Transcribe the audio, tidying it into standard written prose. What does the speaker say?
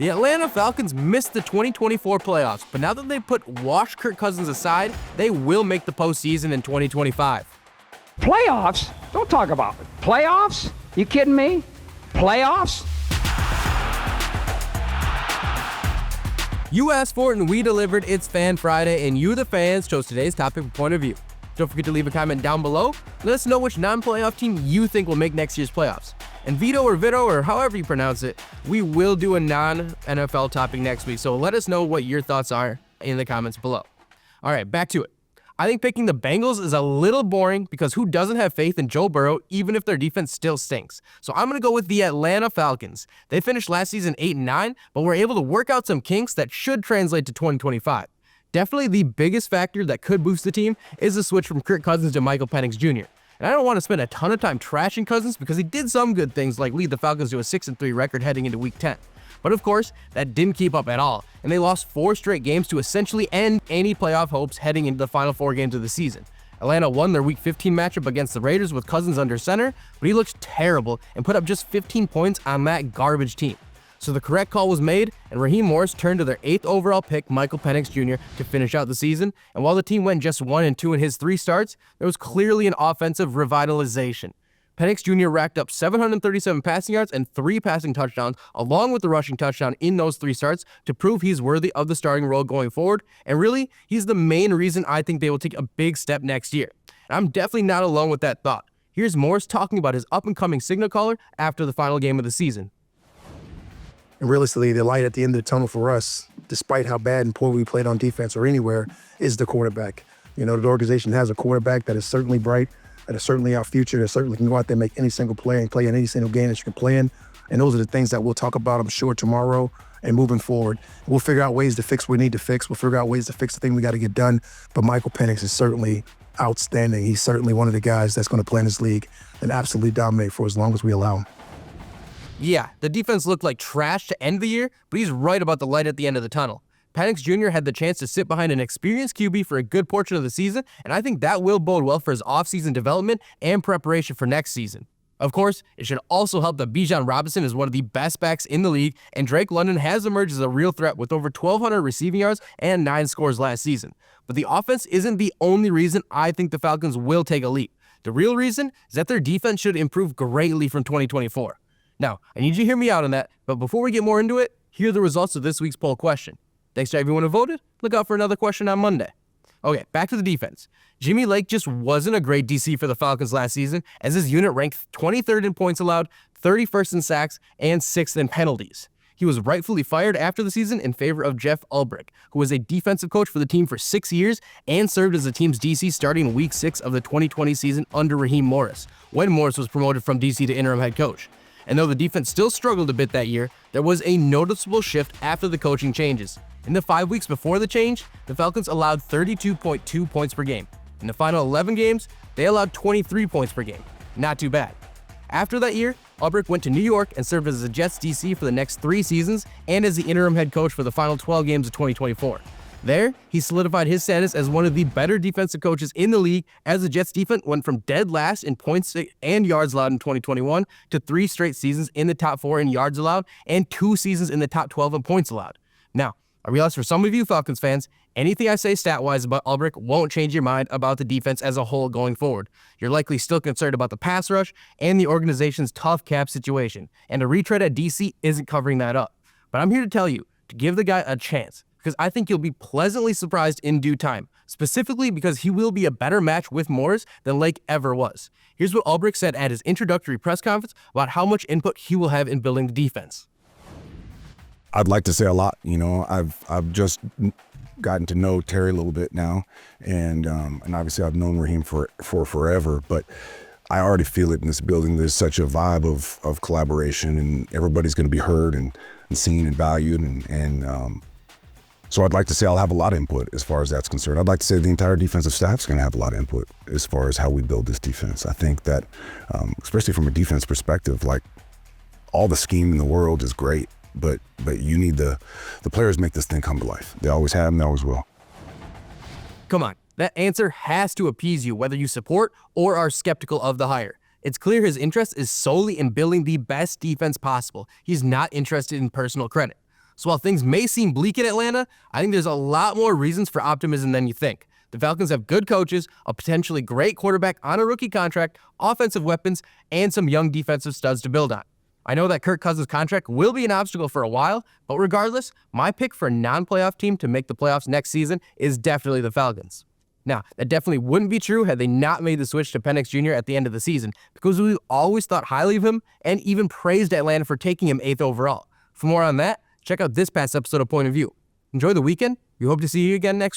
The Atlanta Falcons missed the 2024 playoffs, but now that they put washed Kirk Cousins aside, they will make the postseason in 2025. Playoffs? Don't talk about it. Playoffs? You kidding me? Playoffs? You asked for it and we delivered. It's Fan Friday, and you, the fans, chose today's topic and point of view. Don't forget to leave a comment down below. Let us know which non-playoff team you think will make next year's playoffs. And Vito or however you pronounce it, we will do a non-NFL topic next week, so let us know what your thoughts are in the comments below. All right, back to it. I think picking the Bengals is a little boring because who doesn't have faith in Joe Burrow, even if their defense still stinks? So I'm going to go with the Atlanta Falcons. They finished last season 8-9, but were able to work out some kinks that should translate to 2025. Definitely the biggest factor that could boost the team is the switch from Kirk Cousins to Michael Penix Jr. And I don't want to spend a ton of time trashing Cousins because he did some good things like lead the Falcons to a 6-3 record heading into Week 10. But of course, that didn't keep up at all, and they lost 4 straight games to essentially end any playoff hopes heading into the final 4 games of the season. Atlanta won their Week 15 matchup against the Raiders with Cousins under center, but he looked terrible and put up just 15 points on that garbage team. So the correct call was made, and Raheem Morris turned to their 8th overall pick, Michael Penix Jr., to finish out the season. And while the team went just 1-2 in his 3 starts, there was clearly an offensive revitalization. Penix Jr. racked up 737 passing yards and 3 passing touchdowns, along with the rushing touchdown in those 3 starts, to prove he's worthy of the starting role going forward. And really, he's the main reason I think they will take a big step next year. And I'm definitely not alone with that thought. Here's Morris talking about his up-and-coming signal caller after the final game of the season. And realistically, the light at the end of the tunnel for us, despite how bad and poor we played on defense or anywhere, is the quarterback. You know, the organization has a quarterback that is certainly bright, that is certainly our future, that certainly can go out there and make any single play and play in any single game that you can play in. And those are the things that we'll talk about, I'm sure, tomorrow and moving forward. We'll figure out ways to fix what we need to fix. We'll figure out ways to fix the thing we got to get done. But Michael Penix is certainly outstanding. He's certainly one of the guys that's going to play in this league and absolutely dominate for as long as we allow him. Yeah, the defense looked like trash to end the year, but he's right about the light at the end of the tunnel. Penix Jr. had the chance to sit behind an experienced QB for a good portion of the season, and I think that will bode well for his offseason development and preparation for next season. Of course, it should also help that Bijan Robinson is one of the best backs in the league, and Drake London has emerged as a real threat with over 1,200 receiving yards and 9 scores last season. But the offense isn't the only reason I think the Falcons will take a leap. The real reason is that their defense should improve greatly from 2024. Now, I need you to hear me out on that, but before we get more into it, here are the results of this week's poll question. Thanks to everyone who voted. Look out for another question on Monday. Okay, back to the defense. Jimmy Lake just wasn't a great DC for the Falcons last season, as his unit ranked 23rd in points allowed, 31st in sacks, and 6th in penalties. He was rightfully fired after the season in favor of Jeff Ulbrich, who was a defensive coach for the team for 6 years and served as the team's DC starting Week 6 of the 2020 season under Raheem Morris, when Morris was promoted from DC to interim head coach. And though the defense still struggled a bit that year, there was a noticeable shift after the coaching changes. In the 5 weeks before the change, the Falcons allowed 32.2 points per game. In the final 11 games, they allowed 23 points per game. Not too bad. After that year, Ulbrich went to New York and served as the Jets DC for the next 3 seasons and as the interim head coach for the final 12 games of 2024. There, he solidified his status as one of the better defensive coaches in the league, as the Jets defense went from dead last in points and yards allowed in 2021 to 3 straight seasons in the top 4 in yards allowed and 2 seasons in the top 12 in points allowed. Now, I realize for some of you Falcons fans, anything I say stat-wise about Ulbrich won't change your mind about the defense as a whole going forward. You're likely still concerned about the pass rush and the organization's tough cap situation, and a retread at DC isn't covering that up. But I'm here to tell you to give the guy a chance, because I think you'll be pleasantly surprised in due time, specifically because he will be a better match with Morris than Lake ever was. Here's what Ulbrich said at his introductory press conference about how much input he will have in building the defense. I'd like to say a lot. You know, I've just gotten to know Terry a little bit now, and obviously I've known Raheem for forever, but I already feel it in this building. There's such a vibe of collaboration, and everybody's going to be heard and seen and valued, and so I'd like to say I'll have a lot of input as far as that's concerned. I'd like to say the entire defensive staff's going to have a lot of input as far as how we build this defense. I think that, especially from a defense perspective, like, all the scheme in the world is great, but you need the players make this thing come to life. They always have and they always will. Come on, that answer has to appease you whether you support or are skeptical of the hire. It's clear his interest is solely in building the best defense possible. He's not interested in personal credit. So while things may seem bleak in Atlanta, I think there's a lot more reasons for optimism than you think. The Falcons have good coaches, a potentially great quarterback on a rookie contract, offensive weapons, and some young defensive studs to build on. I know that Kirk Cousins' contract will be an obstacle for a while, but regardless, my pick for a non-playoff team to make the playoffs next season is definitely the Falcons. Now, that definitely wouldn't be true had they not made the switch to Penix Jr. at the end of the season, because we always thought highly of him and even praised Atlanta for taking him 8th overall. For more on that, check out this past episode of Point of View. Enjoy the weekend. We hope to see you again next week.